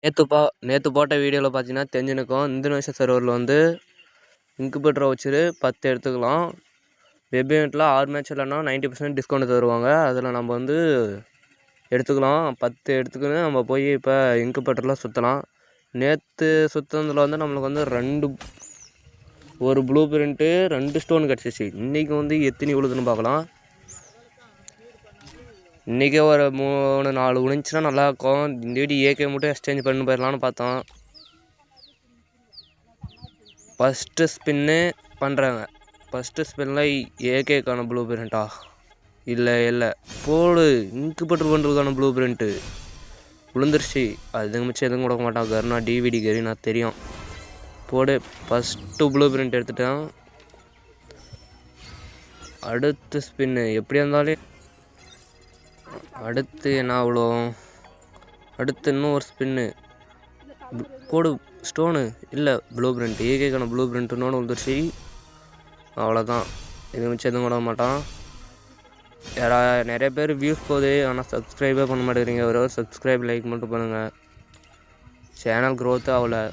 நேற்று போட்ட வீடியோவில் பார்த்தீங்கன்னா தெரிஞ்சுனுக்கும் இந்தோனேஷியா சர்வரில் வந்து இன்குபேட்டரை வச்சுட்டு 10 எடுத்துக்கலாம். வெப் ஈவெண்ட்டில் 6 மேட்ச் இல்லைன்னா 90% டிஸ்கவுண்ட் தருவாங்க. அதில் நம்ம வந்து எடுத்துக்கலாம். 10 எடுத்துக்கின்னு நம்ம போய் இப்போ இன்குபேட்டரில் சுற்றலாம். நேற்று சுற்றுனதில் வந்து நம்மளுக்கு வந்து ஒரு ப்ளூ பிரிண்ட்டு 2 ஸ்டோன் கிடச்சிச்சு. இன்றைக்கி வந்து எத்தனை விழுதுன்னு பார்க்கலாம். இன்றைக்கே ஒரு 3-4 விழுந்துச்சுன்னா நல்லாயிருக்கும். இந்த வீடு ஏகே மட்டும் எக்ஸ்சேஞ்ச் பண்ணி போயிடலான்னு பார்த்தோம். ஃபஸ்ட்டு ஸ்பின்னு பண்ணுறாங்க. ஃபஸ்ட்டு ஸ்பின்னில் ஏகேக்கான ப்ளூ பிரிண்ட்டா இல்லை போடு இன்குபேட்டர் பண்ணுறதுக்கான ப்ளூ பிரிண்ட்டு விழுந்துருச்சு. அதுக்கு மிச்சம் எதுவும் கொடுக்க மாட்டான். கர்னா டிவிடி கரினா தெரியும். போடு ஃபஸ்ட்டு ப்ளூ பிரிண்ட் எடுத்துட்டான். அடுத்து ஸ்பின்னு எப்படியா இருந்தாலும் அடுத்து என்ன அவ்வளோ அடுத்து இன்னும் ஒரு ஸ்பின்னு போடு ஸ்டோனு இல்லை ப்ளூ பிரிண்ட் ஏகேக்கான ப்ளூ பிரிண்ட்டுன்னு விழுந்துருச்சு. அவ்வளோதான். இது மிச்சம் எதுவும் விட மாட்டான். நிறைய பேர் வியூஸ் போகுது, ஆனால் சப்ஸ்கிரைபே பண்ண மாட்டேங்கிறீங்க. ஒரு சப்ஸ்கிரைப் லைக் மட்டும் பண்ணுங்கள். சேனல் க்ரோத்து ஆகலை.